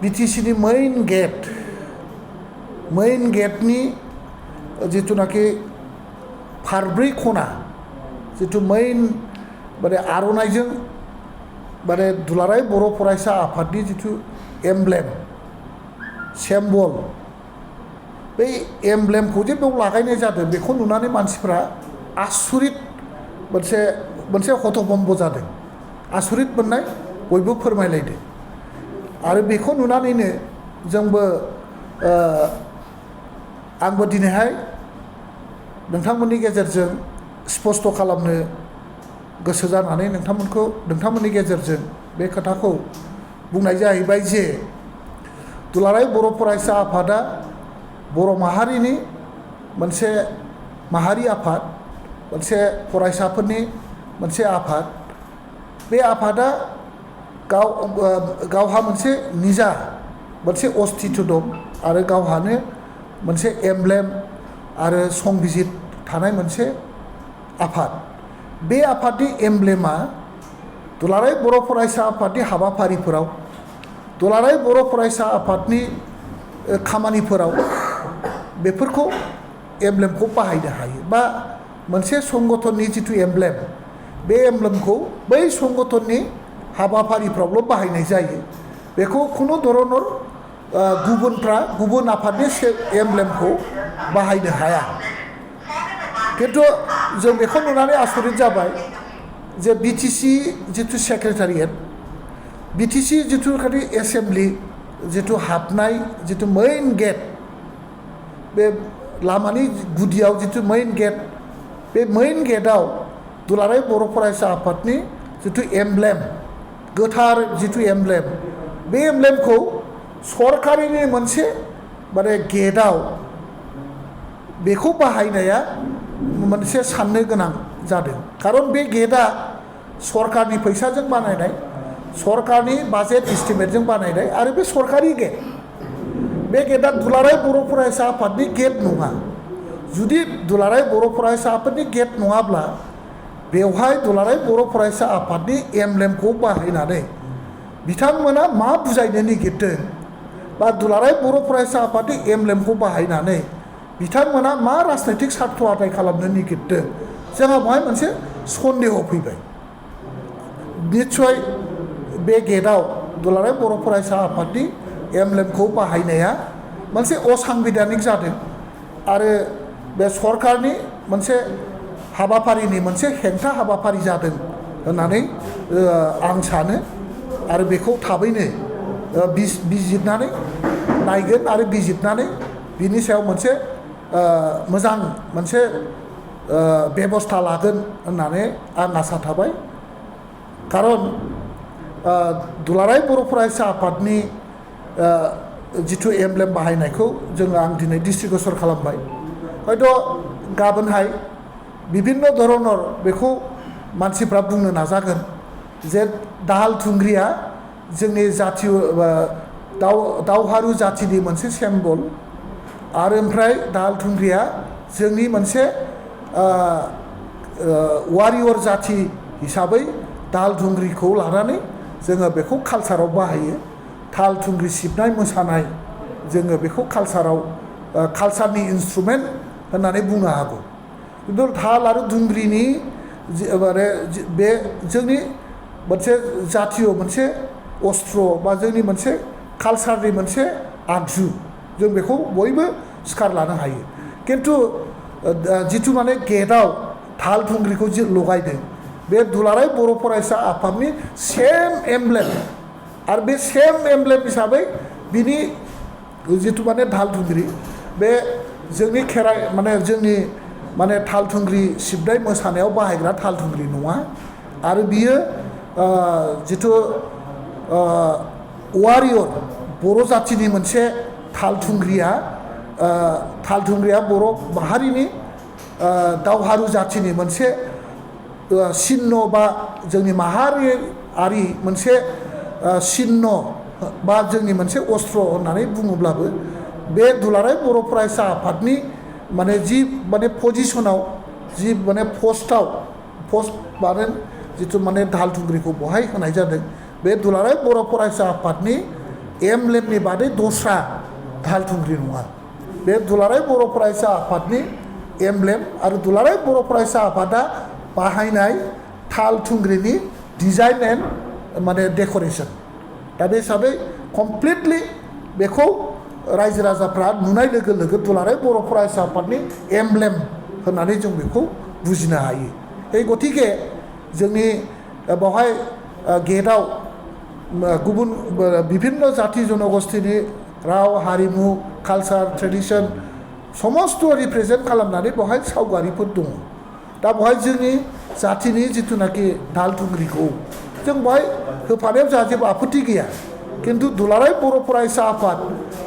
बिटिसिनि मेइन गेटनि जिथुनाखि फारब्रै खना जिथु मेइन माने आर'नाइजों माने दुलाराय बर' फरायसा आफादनि जिथु एमब्लेम सेम्बल बै एमब्लेमखौ जे बेयाव लागायनाय जादों बेखौ नुनानै मानसिफ्रा आसुरित मोनसे हतभम्ब जादों आसुरित मोननाय बयबो फोरमायलायदों आरो बेखौ नुनानैनो जोंबो आंबो दिनैहाय नोंथांमोननि गेजेरजों स्पष्ट खालामनो गोसो जानानै नोंथांमोननि गेजेरजों बे खोथाखौ बुंनाय जाहैबाय जे दुलाराय बर' फरायसा आफादा बर' माहारिनि मोनसे माहारि आफाद मोनसे फरायसाफोरनि मोनसे आफाद बे आफादा गावहा मोनसे निजा मोनसे अस्तित्व दं आरो गावहानो मोनसे एमब्लेम आरो संबिजित थानाय मोनसे आफाद बे आफादनि एमब्लेमा दुलाराय बर' फरायसा आफादनि हाबाफारिफोराव दुलाराय बर' फरायसा आफादनि खामानिफोराव बेफोरखौ एमब्लेमखौ बाहायनो हायो बा मोनसे संगठननि जिथु एमब्लेम बे एमब्लेमखौ बै संगठननि हाबाफारिफ्रावल' बाहायनाय जायो बेखौ खुनु धरनर गुबुन आफादनि एमब्लेमखौ बाहायनो हाया खिन्थु जों बेखौ नुनानै आसरित जाबाय जे बिटिसि जिथु सेक्रेटारियेट बिटिसि जिथु एसेम्बलि जिथु हाबनाय जिथु मेइन गेट बे लामानि गुदियाव जिथु मेइन गेट बे मेइन गेटआव दुलाराय बर' फरायसा आफादनि जिथु एमब्लेम गोथार जिथु एमब्लेम बे एमब्लेमखौ सरकारिनि मोनसे माने गेटआव बेखौ बाहायनाया मोनसे साननो गोनां जादों खारन बे गेटआ सरकारनि फैसाजों बानायनाय सरकारनि बाजेट एस्टिमेटजों बानायनाय आरो बे सरकारि गेट बे गेटआ दुलाराय बर' फरायसा आफादनि गेट नङा जुदि दुलाराय बर' फरायसा आफादनि गेट नङाब्ला बेवहाय दुलाराय बर' फरायसा आफादनि एमब्लेमखौ बाहायनानै बिथांमोना मा बुजायनो नागिरदों बा दुलाराय बर' फरायसा आफादनि एमब्लेमखौ बाहायनानै बिथांमोना मा राजनैतिक स्वार्थ आदाय खालामनो नागिरदों जोंहा बेवहाय मोनसे सन्देह फैबाय निस्सय बे गेटआव दुलाराय बर' फरायसा आफादनि एमब्लेमखौ बाहायनाया मोनसे असांबिधानिक जादों आरो बे सरकारनि मोनसे हाबाफारिनि मोनसे हेंथा हाबाफारि जादों होननानै आं सानो आरो बेखौ थाबैनो बिजिरनानै नायगोन आरो बिजिरनानै बिनि सायाव मोनसे मोजां मोनसे बेबस्था लागोन होननानै आं आसा थाबाय खारन दुलाराय बर' फरायसा आफादनि जिथु एमब्लेम बाहायनायखौ आं दिनै दृष्टिगोचर खालामबाय हयथ' गाबोनहाय बिभिन्न धरनर बेखौ मानसिफ्रा बुंनो नाजागोन जे दाहाल थुंग्रिया जोंनि जातीय दावहारु जाथिनि मोनसे सेम्बल आरो ओमफ्राय दाहाल थुंग्रिया जोंनि मोनसे वारियर जाथि हिसाबै दाहाल थुंग्रिखौ लानानै जोङो बेखौ कालचाराव बाहायो दाहाल थुंग्रि सिबनाय मोसानाय जोङो बेखौ कालचाराव कालचारनि इन्सट्रुमेन्ट होननानै बुंनो हागौ खिन्थु दाहाल आरो थुंग्रिनि माने बे जोंनि मोनसे जातीय मोनसे अस्त्र बा जोंनि मोनसे कालचारनि मोनसे आगजु जों बेखौ बयबो सिखार लानो हायो खिन्थु जिथु माने गेटआव दाहाल थुंग्रिखौ लगायदों बे दुलाराय बर' फरायसा आफादनि सेम एमब्लेम आरो बे सेम एमब्लेम हिसाबै बिनि जिथु माने दाहाल थुंग्रि बे जोंनि खेराइ माने जोंनि माने दाहाल थुंग्रि सिबनाय मोसानायाव बाहायग्रा दाहाल थुंग्रि नङा आरो बियो जिथु वारियर बर' जाथिनि मोनसे दाहाल थुंग्रिया बर' माहारिनि दावहारु जाथिनि मोनसे चिन्ह बा जोंनि माहारियारि मोनसे चिन्ह बा जोंनि मोनसे अस्त्र होननानै बुङोब्लाबो बे दुलाराय बर' फरायसा आफादनि माने जि माने पजिशनाव जि माने पस्ट माने जिथु माने दाहाल थुंग्रिखौ बहाय होनाय जादों बे दुलाराय बर' फरायसा आफादनि एमब्लेमनि बादै दस्रा दाहाल थुंग्रि नङा बे दुलाराय बर' फरायसा आफादनि एमब्लेम आरो दुलाराय बर' फरायसा आफादा बाहायनाय ताल थुंग्रिनि डिजाइन एन्ड माने डेक'रेसन दा बे हिसाबै कमप्लिटलि बेखौ रायजो राजाफ्रा नुनाय लोगो लोगो दुलाराय बर' फरायसा आफादनि एमब्लेम होननानै जों बेखौ बुजिनो हायो गतिके जोंनि बावहाय गेटआव गुबुन विभिन्न जाति जनगोष्ठीनि राव हारिमु कालचार ट्रेडिशन समस्त रिप्रेजेन्ट खालामनानै बेवहाय सावगारिफोर दङ दा बेवहाय जोंनि जातिनि जिथुनाखि दाहाल थुंग्रिखौ जों बेवहाय होफानायाव जोंहा जेबो आपत्ति गैया किन्तु दुलाराय बर' फरायसा आफाद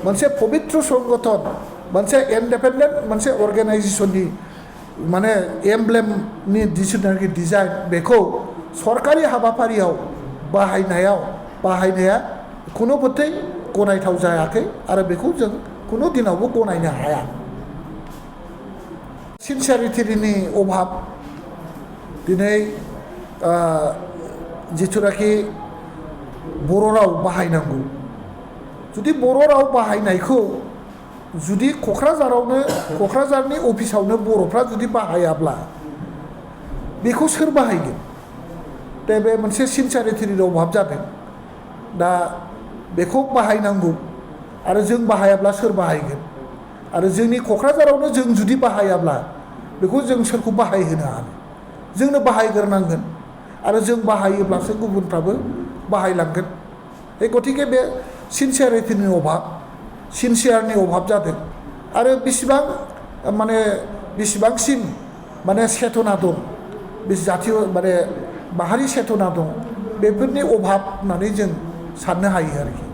मोनसे पबित्र संगठन मोनसे इन्डिपेन्डेन्ट मोनसे अर्गेनाइजेसननि माने एमब्लेमनि जिथुनाखि डिजाइन बेखौ सरकारि हाबाफारियाव बाहायनाया खुनु मथे गनायथाव जायाखै आरो बेखौ जों खुनु दिनावबो गनायनो हाया सिनसियारिटिनि अभाब दिनै जिथुनाखि बर' राव बाहायनांगौ जुदि बर' राव बाहायनायखौ जुदि क'क्राझारनि अफिसावनो बर'फ्रा जुदि बाहायाब्ला बेखौ सोर बाहायगोन दा बे मोनसे सिनसियारिटिनि अभाब जादों दा बेखौ बाहायनांगौ आरो जों बाहायाब्ला सोर बाहायगोन आरो जोंनि क'क्राझारावनो जों जुदि बाहायाब्ला बेखौ जों सोरखौ बाहायहोनो हानो जोंनो बाहायग्रोनांगोन आरो जों बाहायोब्लासो गुबुनफ्राबो बाहायलांगोन गतिके बे सिनसियारिटिनि अभाब जादों आरो बेसेबांसिम माने सेतना दं बे जातीय माने माहारि सेतना दं बेफोरनि अभाब होननानै जों साननो हायो आरोखि